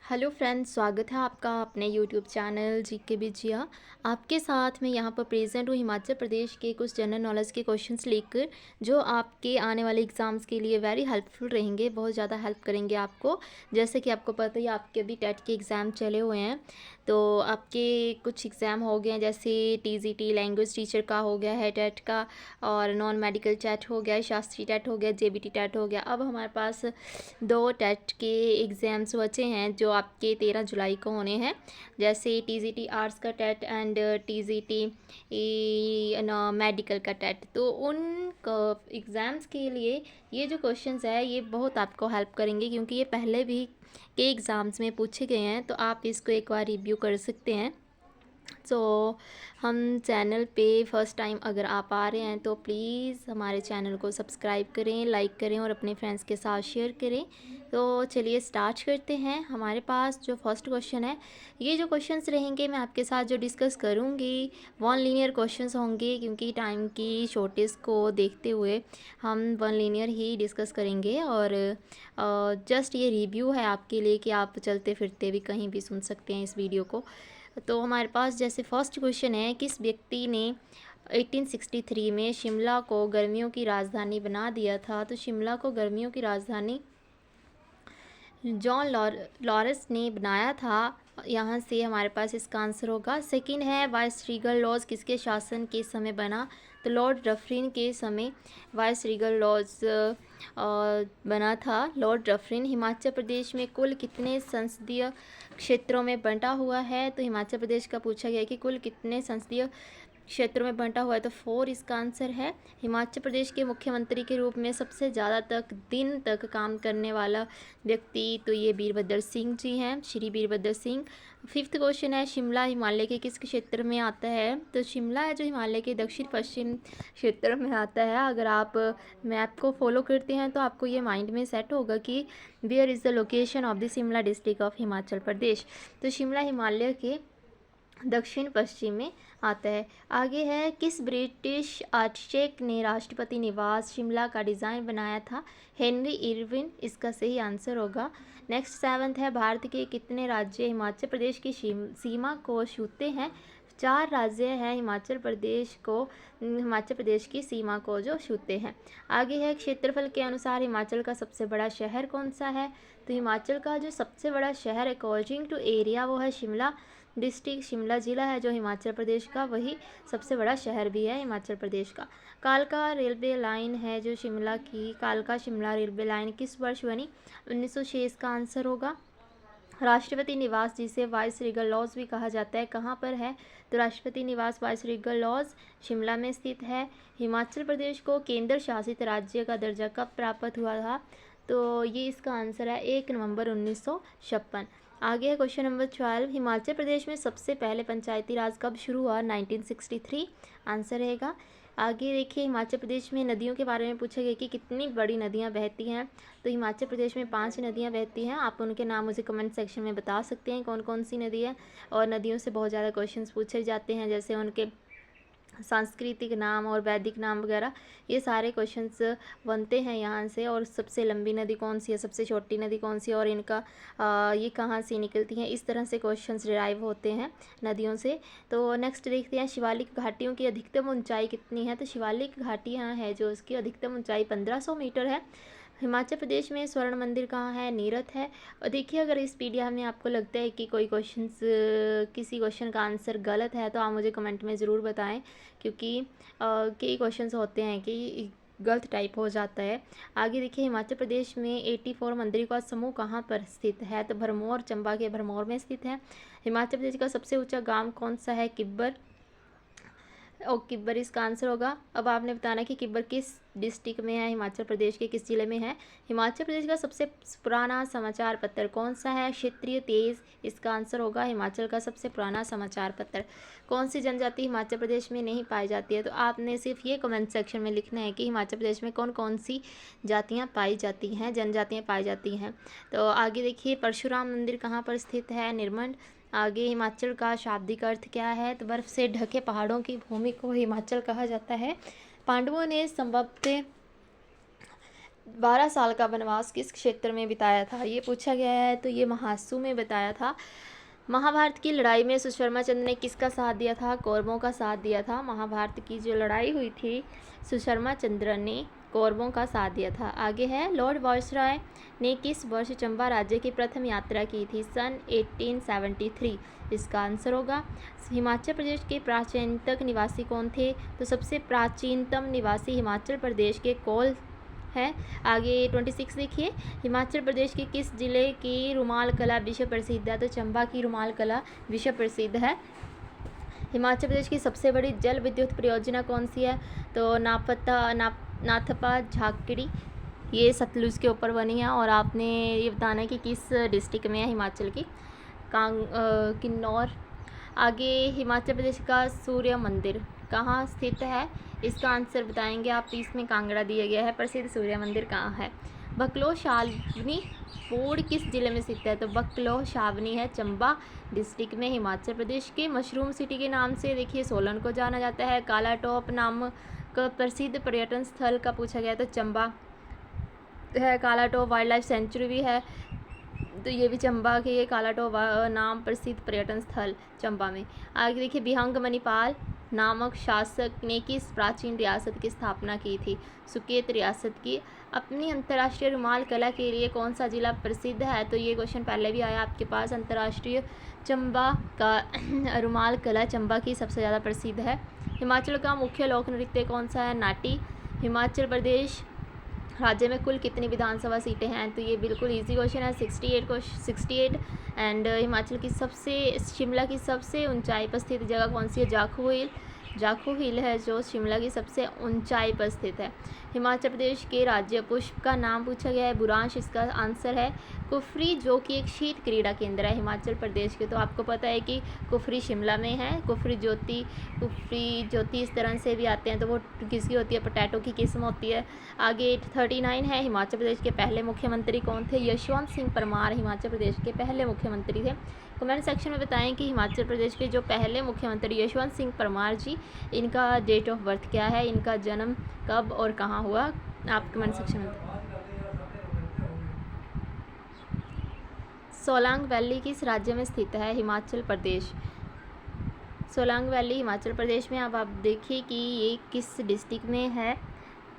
Hello friends, स्वागत है आपका अपने यूट्यूब चैनल जीके बिजिया। आपके साथ मैं यहाँ पर प्रेजेंट हूँ हिमाचल प्रदेश के कुछ जनरल नॉलेज के क्वेश्चंस लेकर, जो आपके आने वाले एग्ज़ाम्स के लिए वेरी हेल्पफुल रहेंगे, बहुत ज़्यादा हेल्प करेंगे आपको। जैसे कि आपको पता ही है, आपके अभी टेट के एग्ज़ाम चले हुए हैं, तो आपके कुछ एग्ज़ाम हो गए हैं, जैसे टीजीटी लैंग्वेज टीचर का हो गया है टेट का, और नॉन मेडिकल टेट हो गया, शास्त्री टेट हो गया, जेबीटी टेट हो गया। अब हमारे पास दो टेट के एग्ज़ाम्स बचे हैं जो आपके 13 जुलाई को होने हैं, जैसे टीजीटी आर्ट्स का टेट एंड टीजीटी मेडिकल का टेट। तो उन एग्ज़ाम्स के लिए ये जो क्वेश्चंस है ये बहुत आपको हेल्प करेंगे, क्योंकि ये पहले भी के एग्ज़ाम्स में पूछे गए हैं, तो आप इसको एक बार रिव्यू कर सकते हैं। तो हम चैनल पे फर्स्ट टाइम अगर आप आ रहे हैं तो प्लीज़ हमारे चैनल को सब्सक्राइब करें, लाइक करें और अपने फ्रेंड्स के साथ शेयर करें। तो चलिए स्टार्ट करते हैं। हमारे पास जो फर्स्ट क्वेश्चन है, ये जो क्वेश्चंस रहेंगे मैं आपके साथ जो डिस्कस करूँगी वन लीनियर क्वेश्चंस होंगे, क्योंकि टाइम की शॉर्टेज को देखते हुए हम वन लीनियर ही डिस्कस करेंगे। और जस्ट ये रिव्यू है आपके लिए कि आप चलते फिरते भी कहीं भी सुन सकते हैं इस वीडियो को। तो हमारे पास जैसे फर्स्ट क्वेश्चन है, किस व्यक्ति ने 1863 में शिमला को गर्मियों की राजधानी बना दिया था? तो शिमला को गर्मियों की राजधानी जॉन लॉरेंस ने बनाया था। यहाँ से हमारे पास इसका आंसर होगा। सेकंड है, वाइस रीगल लॉज किसके शासन के समय बना? तो लॉर्ड डफरिन के समय वाइस रीगल लॉज बना था, लॉर्ड डफरिन। हिमाचल प्रदेश में कुल कितने संसदीय क्षेत्रों में बंटा हुआ है? तो हिमाचल प्रदेश का पूछा गया कि कुल कितने संसदीय क्षेत्रों में बंटा हुआ है, तो 4 इसका आंसर है। हिमाचल प्रदेश के मुख्यमंत्री के रूप में सबसे ज़्यादा दिन तक काम करने वाला व्यक्ति, तो ये वीरभद्र सिंह जी हैं, श्री वीरभद्र सिंह। फिफ्थ क्वेश्चन है, शिमला हिमालय के किस क्षेत्र में आता है? तो शिमला है जो हिमालय के दक्षिण पश्चिम क्षेत्र में आता है। अगर आप मैप को फॉलो करते हैं तो आपको ये माइंड में सेट होगा कि where is the location of the Shimla district of Himachal Pradesh. तो शिमला हिमालय के दक्षिण पश्चिम में आता है। आगे है, किस ब्रिटिश आर्किटेक्ट ने राष्ट्रपति निवास शिमला का डिज़ाइन बनाया था? हेनरी इरविन इसका सही आंसर होगा। नेक्स्ट सेवंथ है, भारत के कितने राज्य हिमाचल प्रदेश की सीमा को छूते हैं? 4 राज्य हैं हिमाचल प्रदेश की सीमा को जो छूते हैं। आगे है, क्षेत्रफल के अनुसार हिमाचल का सबसे बड़ा शहर कौन सा है? तो हिमाचल का जो सबसे बड़ा शहर अकॉर्डिंग टू एरिया वो है शिमला डिस्ट्रिक्ट। शिमला ज़िला है जो हिमाचल प्रदेश का, वही सबसे बड़ा शहर भी है हिमाचल प्रदेश का। कालका रेलवे लाइन है जो शिमला की, कालका शिमला रेलवे लाइन किस वर्ष बनी? 1906 इसका आंसर होगा। राष्ट्रपति निवास जिसे वाइस रीगल लॉज भी कहा जाता है, कहाँ पर है? तो राष्ट्रपति निवास वाइस रीगल लॉज शिमला में स्थित है। हिमाचल प्रदेश को केंद्र शासित राज्य का दर्जा कब प्राप्त हुआ था? तो ये इसका आंसर है 1 नवंबर 1956। आगे है क्वेश्चन नंबर 12, हिमाचल प्रदेश में सबसे पहले पंचायती राज कब शुरू हुआ? 1963 आंसर रहेगा। आगे देखिए, हिमाचल प्रदेश में नदियों के बारे में पूछा गया कि कितनी बड़ी नदियां बहती हैं? तो हिमाचल प्रदेश में 5 नदियां बहती हैं। आप उनके नाम मुझे कमेंट सेक्शन में बता सकते हैं कौन कौन सी नदी है। और नदियों से बहुत ज़्यादा क्वेश्चंस पूछे जाते हैं, जैसे उनके सांस्कृतिक नाम और वैदिक नाम वगैरह, ये सारे क्वेश्चंस बनते हैं यहाँ से। और सबसे लंबी नदी कौन सी है, सबसे छोटी नदी कौन सी है, और इनका ये कहाँ से निकलती हैं, इस तरह से क्वेश्चंस डिराइव होते हैं नदियों से। तो नेक्स्ट देखते हैं, शिवालिक घाटियों की अधिकतम ऊंचाई कितनी है? तो शिवालिक घाटियाँ है जो उसकी अधिकतम ऊंचाई 1500 मीटर है। हिमाचल प्रदेश में स्वर्ण मंदिर कहाँ है? नीरत है। और देखिए, अगर इस पीडीएफ में आपको लगता है कि कोई किसी क्वेश्चन का आंसर गलत है तो आप मुझे कमेंट में ज़रूर बताएं, क्योंकि कई क्वेश्चंस होते हैं कि गलत टाइप हो जाता है। आगे देखिए, हिमाचल प्रदेश में 84 मंदिरों का समूह कहाँ पर स्थित है? तो भरमौर, चंबा के भरमौर में स्थित है। हिमाचल प्रदेश का सबसे ऊंचा गांव कौन सा है? किब्बर। और किब्बर इसका आंसर होगा। अब आपने बताना कि किब्बर किस डिस्ट्रिक्ट में है, हिमाचल प्रदेश के किस जिले में है। हिमाचल प्रदेश का सबसे पुराना समाचार पत्र कौन सा है? क्षेत्रीय तेज इसका आंसर होगा। हिमाचल का सबसे पुराना समाचार पत्र। कौन सी जनजाति हिमाचल प्रदेश में नहीं पाई जाती है? तो आपने सिर्फ ये कमेंट सेक्शन में लिखना है कि हिमाचल प्रदेश में कौन कौन सी जातियाँ पाई जाती हैं, जनजातियाँ पाई जाती हैं। तो आगे देखिए, परशुराम मंदिर कहाँ पर स्थित है? निर्मंड। आगे, हिमाचल का शाब्दिक अर्थ क्या है? तो बर्फ से ढके पहाड़ों की भूमि को हिमाचल कहा जाता है। पांडवों ने संभवतः 12 साल का वनवास किस क्षेत्र में बिताया था, ये पूछा गया है। तो ये महासू में बताया था। महाभारत की लड़ाई में सुशर्मा चंद्र ने किसका साथ दिया था, कौरवों का साथ दिया था। महाभारत की जो लड़ाई हुई थी सुशर्मा चंद्र ने कौरवों का साथ दिया था। आगे है, लॉर्ड वायसराय ने किस वर्ष चंबा राज्य की प्रथम यात्रा की थी, सन 1873। इसका आंसर होगा। हिमाचल प्रदेश के प्राचीनतम निवासी कौन थे, तो सबसे प्राचीनतम निवासी हिमाचल प्रदेश के कौल है। आगे 26 देखिए, हिमाचल प्रदेश के किस जिले की रुमाल कला विश्व प्रसिद्ध है, तो चंबा की रुमाल कला विश्व प्रसिद्ध है। हिमाचल प्रदेश की सबसे बड़ी जल विद्युत परियोजना कौन सी है, तो नाथपा झाकड़ी, ये सतलुज के ऊपर बनी है। और आपने ये बताना है कि किस डिस्ट्रिक्ट में है हिमाचल की, किन्नौर। आगे, हिमाचल प्रदेश का सूर्य मंदिर कहाँ स्थित है, इसका आंसर बताएंगे आप। इसमें कांगड़ा दिया गया है। प्रसिद्ध सूर्य मंदिर कहाँ है। बकलो छावनी पूर्ण किस जिले में स्थित है, तो बकलो छावनी है चंबा डिस्ट्रिक्ट में हिमाचल प्रदेश के। मशरूम सिटी के नाम से देखिए सोलन को जाना जाता है। काला टॉप नाम का प्रसिद्ध पर्यटन स्थल का पूछा गया, तो चंबा है। काला टॉप वाइल्ड लाइफ सेंचुरी भी है, तो ये भी चंबा के, ये काला टॉप नाम प्रसिद्ध पर्यटन स्थल चंबा में। आगे देखिए, बिहंग मणिपाल नामक शासक ने किस प्राचीन रियासत की स्थापना की थी, सुकेत रियासत की। अपनी अंतर्राष्ट्रीय रुमाल कला के लिए कौन सा जिला प्रसिद्ध है, तो ये क्वेश्चन पहले भी आया आपके पास। अंतर्राष्ट्रीय चंबा का रुमाल कला चंबा की सबसे ज़्यादा प्रसिद्ध है। हिमाचल का मुख्य लोक नृत्य कौन सा है, नाटी। हिमाचल प्रदेश राज्य में कुल कितनी विधानसभा सीटें हैं, तो ये बिल्कुल इजी क्वेश्चन है, 68। एंड हिमाचल की शिमला की सबसे ऊंचाई पर स्थित जगह कौन सी है, जाखू हिल है जो शिमला की सबसे ऊंचाई पर स्थित है। हिमाचल प्रदेश के राज्य पुष्प का नाम पूछा गया है, बुरांश इसका आंसर है। कुफरी जो कि एक शीत क्रीड़ा केंद्र है हिमाचल प्रदेश के, तो आपको पता है कि कुफरी शिमला में है। कुफरी ज्योति इस तरह से भी आते हैं, तो वो किसकी होती है, पोटैटो की किस्म होती है। आगे 39 है, हिमाचल प्रदेश के पहले मुख्यमंत्री कौन थे, यशवंत सिंह परमार हिमाचल प्रदेश के पहले मुख्यमंत्री थे। कमेंट सेक्शन में बताएं कि हिमाचल प्रदेश के जो पहले मुख्यमंत्री यशवंत सिंह परमार जी, इनका डेट ऑफ बर्थ क्या है, इनका जन्म कब और कहाँ हुआ, आप कमेंट सेक्शन में बताएं। सोलांग वैली किस राज्य में स्थित है, हिमाचल प्रदेश। सोलांग वैली हिमाचल प्रदेश में। अब आप देखिए कि ये किस डिस्ट्रिक्ट में है,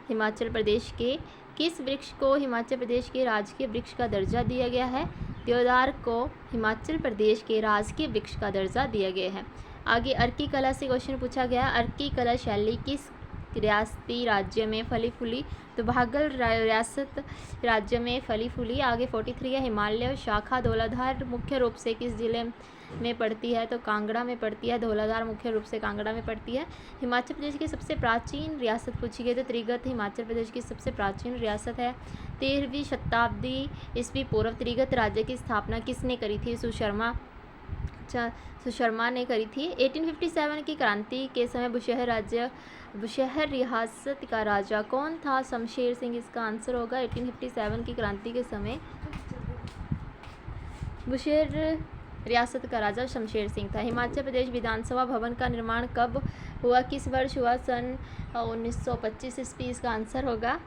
हिमाचल प्रदेश के। किस वृक्ष को हिमाचल प्रदेश के राजकीय वृक्ष का दर्जा दिया गया है, देवदार को हिमाचल प्रदेश के राजकीय वृक्ष का दर्जा दिया गया है। आगे, अर्की कला से क्वेश्चन पूछा गया, अर्की कला शैली किस रियासती राज्य में फली फूली, तो भागल रियासत राज्य में फली फूली। आगे 43 है, हिमालय शाखा धौलाधार मुख्य रूप से किस जिले में पड़ती है, तो कांगड़ा में पड़ती है। धौलाधार मुख्य रूप से कांगड़ा में पड़ती है। हिमाचल प्रदेश की सबसे प्राचीन रियासत पूछी गई, तो त्रिगत हिमाचल प्रदेश की सबसे प्राचीन रियासत है। 13वीं शताब्दी ईस्वी पूर्व त्रिगत राज्य की स्थापना किसने करी थी, सुशर्मा ने करी थी। 1857 की क्रांति के समय बुशहर रियासत का राजा कौन था, शमशेर सिंह इसका आंसर होगा। 1857 की क्रांति के समय बुशहर रियासत का राजा शमशेर सिंह था। हिमाचल प्रदेश विधानसभा भवन का निर्माण कब हुआ, किस वर्ष हुआ, सन 1925 ईस्वी, इसका आंसर होगा।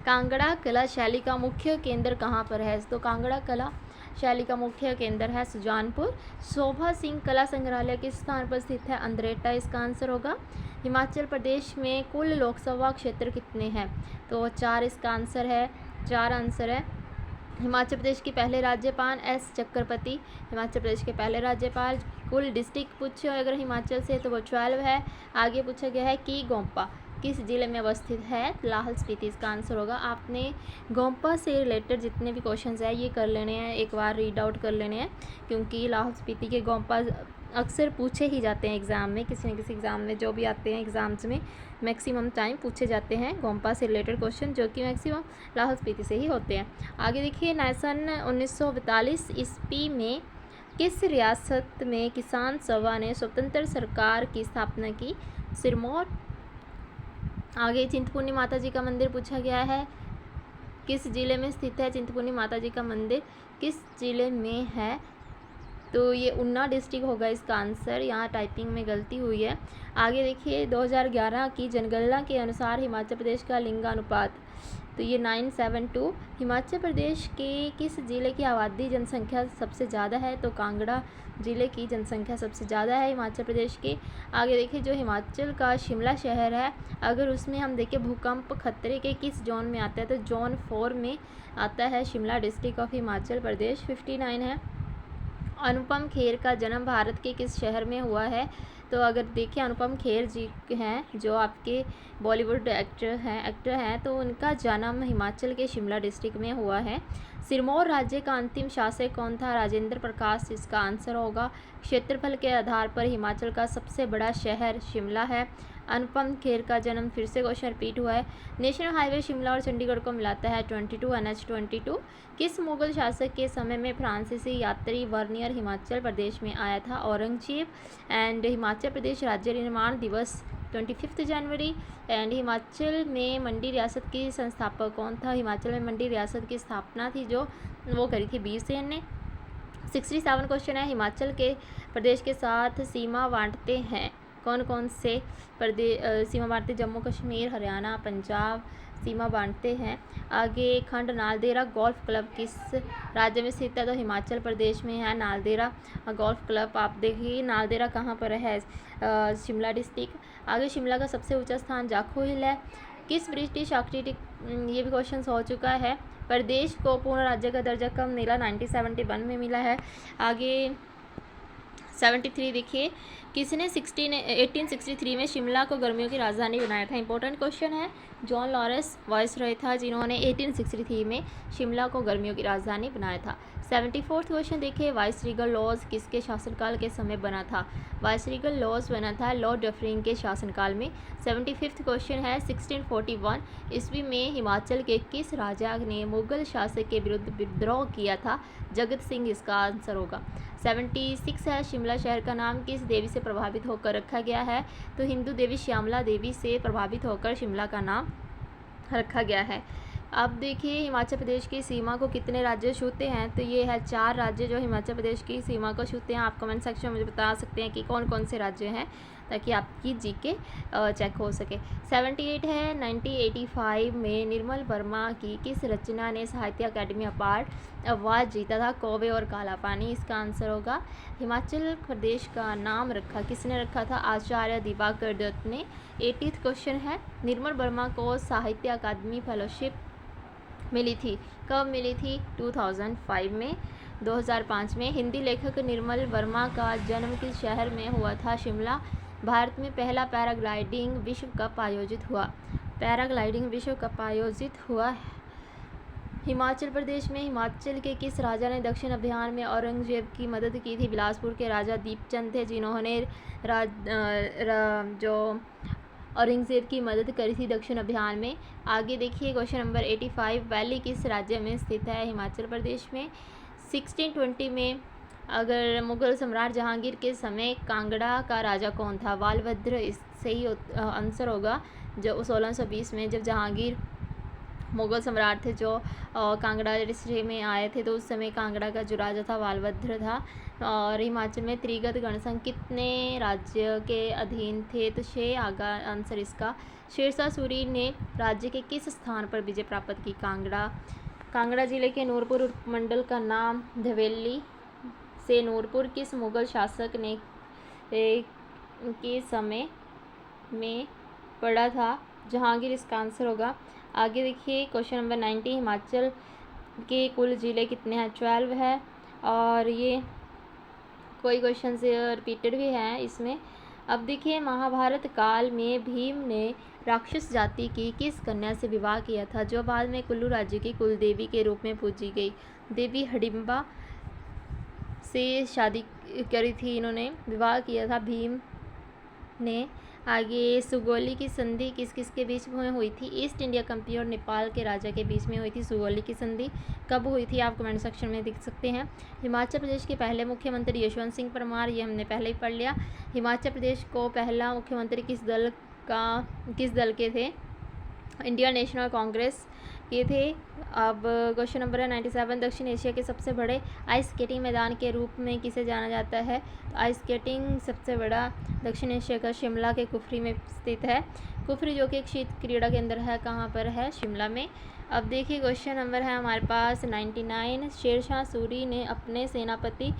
कांगड़ा कला शैली का मुख्य केंद्र कहाँ पर है, तो कांगड़ा कला शैली का मुख्य केंद्र है सुजानपुर। शोभा सिंह कला संग्रहालय किस स्थान पर स्थित है, अंद्रेटा, इसका आंसर होगा। हिमाचल प्रदेश में कुल लोकसभा क्षेत्र कितने हैं, तो 4 इसका आंसर है, 4 आंसर है। हिमाचल प्रदेश के पहले राज्यपाल एस चक्रवर्ती, हिमाचल प्रदेश के पहले राज्यपाल। कुल डिस्ट्रिक्ट पूछो अगर हिमाचल से, तो वो 12 है। आगे पूछा गया है कि गोम्पा किस जिले में अवस्थित है, लाहौल स्पीति, इसका आंसर होगा। आपने गोम्पा से रिलेटेड जितने भी क्वेश्चंस हैं ये कर लेने हैं, एक बार रीड आउट कर लेने हैं, क्योंकि लाहौल स्पीति के गोम्पा अक्सर पूछे ही जाते हैं एग्ज़ाम में, किसी न किसी एग्ज़ाम में जो भी आते हैं एग्ज़ाम्स में मैक्सिमम टाइम पूछे जाते हैं गोम्पा से रिलेटेड क्वेश्चन, जो कि मैक्सिमम लाहौल स्पीति से ही होते हैं। आगे देखिए, सन 1942 ईस्वी में किस रियासत में किसान सभा ने स्वतंत्र सरकार की स्थापना की, सिरमौर। आगे, चिंतपूर्णी माता जी का मंदिर पूछा गया है, किस जिले में स्थित है, चिंतपूर्णी माता जी का मंदिर किस जिले में है, तो ये ऊना डिस्ट्रिक्ट होगा इसका आंसर, यहाँ टाइपिंग में गलती हुई है। आगे देखिए, 2011 की जनगणना के अनुसार हिमाचल प्रदेश का लिंगानुपात तो ये 972। हिमाचल प्रदेश के किस ज़िले की आबादी जनसंख्या सबसे ज़्यादा है? तो कांगड़ा ज़िले की जनसंख्या सबसे ज़्यादा है हिमाचल प्रदेश की। आगे देखिए जो हिमाचल का शिमला शहर है, अगर उसमें हम देखें भूकंप खतरे के किस जोन में आता है, तो जोन 4 में आता है शिमला डिस्ट्रिक्ट ऑफ हिमाचल प्रदेश। 59 है अनुपम खेर का जन्म भारत के किस शहर में हुआ है? तो अगर देखिए अनुपम खेर जी हैं जो आपके बॉलीवुड एक्टर हैं, तो उनका जन्म हिमाचल के शिमला डिस्ट्रिक्ट में हुआ है। सिरमौर राज्य का अंतिम शासक कौन था? राजेंद्र प्रकाश इसका आंसर होगा। क्षेत्रफल के आधार पर हिमाचल का सबसे बड़ा शहर शिमला है। अनुपम खेर का जन्म, फिर से क्वेश्चन रिपीट हुआ है। नेशनल हाईवे शिमला और चंडीगढ़ को मिलाता है 22 NH 22। किस मुगल शासक के समय में फ्रांसीसी यात्री वर्नियर हिमाचल प्रदेश में आया था? औरंगजेब। एंड हिमाचल प्रदेश राज्य निर्माण दिवस 25 जनवरी। एंड हिमाचल में मंडी रियासत की संस्थापक कौन था? हिमाचल में मंडी रियासत की स्थापना थी जो वो करी थी बीर सेन ने। 67 क्वेश्चन है हिमाचल के प्रदेश के साथ सीमा बांटते हैं कौन कौन से प्रदेश? सीमा बांटते जम्मू कश्मीर, हरियाणा, पंजाब सीमा बांटते हैं। आगे खंड नालदेहरा गोल्फ क्लब किस राज्य में स्थित है? तो हिमाचल प्रदेश में है नालदेहरा गोल्फ क्लब। आप देखिए नालदेहरा कहाँ पर है? शिमला डिस्ट्रिक्ट। आगे शिमला का सबसे ऊंचा स्थान जाखू हिल है। किस ब्रिटिश आर्किटेक्ट, ये भी क्वेश्चन हो चुका है, प्रदेश को पूर्ण राज्य का दर्जा कब मिला? 1971 में मिला है। आगे 73 देखिए किसने 1863 में शिमला को गर्मियों की राजधानी बनाया था? इंपॉर्टेंट क्वेश्चन है। जॉन लॉरेंस वायसरॉय था जिन्होंने 1863 में शिमला को गर्मियों की राजधानी बनाया था। 74th क्वेश्चन देखिए वाइसरीगल लॉज किसके शासनकाल के समय बना था? वाइसरीगल लॉज बना था लॉर्ड डफरिन के शासनकाल में। 75th क्वेश्चन है 1641 ईस्वी में हिमाचल के किस राजा ने मुगल शासक के विरुद्ध विद्रोह किया था? जगत सिंह इसका आंसर होगा। 76 है शिमला शहर का नाम किस देवी से प्रभावित होकर रखा गया है? तो हिंदू देवी श्यामला देवी से प्रभावित होकर शिमला का नाम रखा गया है। अब देखिए हिमाचल प्रदेश की सीमा को कितने राज्य छूते हैं? तो ये है 4 राज्य जो हिमाचल प्रदेश की सीमा को छूते हैं। आप कमेंट सेक्शन में मुझे बता सकते हैं कि कौन कौन से राज्य हैं ताकि आपकी जीके चेक हो सके। 78 है 1985 में निर्मल वर्मा की किस रचना ने साहित्य अकादमी अवार्ड जीता था? कौवे और काला पानी इसका आंसर होगा। हिमाचल प्रदेश का नाम रखा किसने रखा था? आचार्य दिवाकर दत्त ने। 80th क्वेश्चन है निर्मल वर्मा को साहित्य अकादमी फेलोशिप मिली थी, कब मिली थी? 2005 में। 2005 में। हिंदी लेखक निर्मल वर्मा का जन्म किस शहर में हुआ था? शिमला। भारत में पहला पैराग्लाइडिंग विश्व कप आयोजित हुआ। पैराग्लाइडिंग विश्व कप आयोजित हुआ हिमाचल प्रदेश में। हिमाचल के किस राजा ने दक्षिण अभियान में औरंगजेब की मदद की थी? बिलासपुर के राजा दीपचंद थे जिन्होंने जो औरंगजेब की मदद करी थी दक्षिण अभियान में। आगे देखिए क्वेश्चन नंबर 85 वैली किस राज्य में स्थित है? हिमाचल प्रदेश में। 1620 में अगर मुगल सम्राट जहांगीर के समय कांगड़ा का राजा कौन था? बालभद्र इस सही आंसर होगा। जो 1620 में जब जहांगीर मुगल सम्राट थे जो कांगड़ा डिस्ट्रिक्ट में आए थे, तो उस समय कांगड़ा का जो राजा था बालभद्र था। और हिमाचल में त्रिगत गणसंघ कितने राज्य के अधीन थे? तो 6 आगा आंसर इसका। शेरशाह सूरी ने राज्य के किस स्थान पर विजय प्राप्त की? कांगड़ा जिले के नूरपुर उपमंडल का नाम धवेली से नूरपुर किस मुगल शासक ने के समय में पड़ा था? जहांगीर इसका आंसर होगा। आगे देखिए क्वेश्चन नंबर 90 हिमाचल के कुल ज़िले कितने हैं? 12 है। और ये कोई क्वेश्चन से रिपीटेड भी हैं इसमें। अब देखिए महाभारत काल में भीम ने राक्षस जाति की किस कन्या से विवाह किया था जो बाद में कुल्लू राज्य की कुल देवी के रूप में पूजी गई? देवी हिडिंबा से शादी करी थी, इन्होंने विवाह किया था भीम ने। आगे सुगौली की संधि किस किस के बीच में हुई थी? ईस्ट इंडिया कंपनी और नेपाल के राजा के बीच में हुई थी सुगौली की संधि। कब हुई थी आप कमेंट सेक्शन में देख सकते हैं। हिमाचल प्रदेश के पहले मुख्यमंत्री यशवंत सिंह परमार, ये हमने पहले ही पढ़ लिया। हिमाचल प्रदेश को पहला मुख्यमंत्री किस दल के थे? इंडियन नेशनल कांग्रेस के थे। अब क्वेश्चन नंबर है 97 दक्षिण एशिया के सबसे बड़े आइस स्केटिंग मैदान के रूप में किसे जाना जाता है? आइस स्केटिंग सबसे बड़ा दक्षिण एशिया का शिमला के कुफरी में स्थित है। कुफरी जो कि एक शीत क्रीड़ा केंद्र है, कहाँ पर है? शिमला में। अब देखिए क्वेश्चन नंबर है हमारे पास 99। शेरशाह सूरी ने अपने सेनापति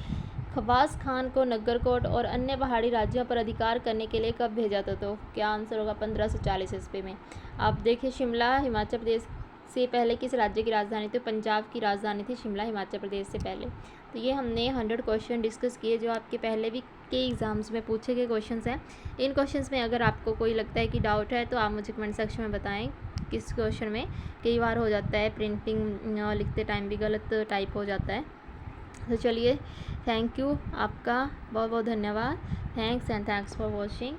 खवास खान को नगरकोट और अन्य पहाड़ी राज्यों पर अधिकार करने के लिए कब भेजा था? तो क्या आंसर होगा? 1540 ईस्वी में। अब देखिए शिमला हिमाचल प्रदेश से पहले किस राज्य की राजधानी थी? पंजाब की राजधानी थी शिमला हिमाचल प्रदेश से पहले। तो ये हमने 100 क्वेश्चन डिस्कस किए जो आपके पहले भी के एग्ज़ाम्स में पूछे गए क्वेश्चंस हैं। इन क्वेश्चंस में अगर आपको कोई लगता है कि डाउट है तो आप मुझे कमेंट सेक्शन में बताएं। किस क्वेश्चन में कई बार हो जाता है प्रिंटिंग लिखते टाइम भी गलत टाइप हो जाता है। तो चलिए, थैंक यू, आपका बहुत बहुत धन्यवाद। Thanks and thanks for watching.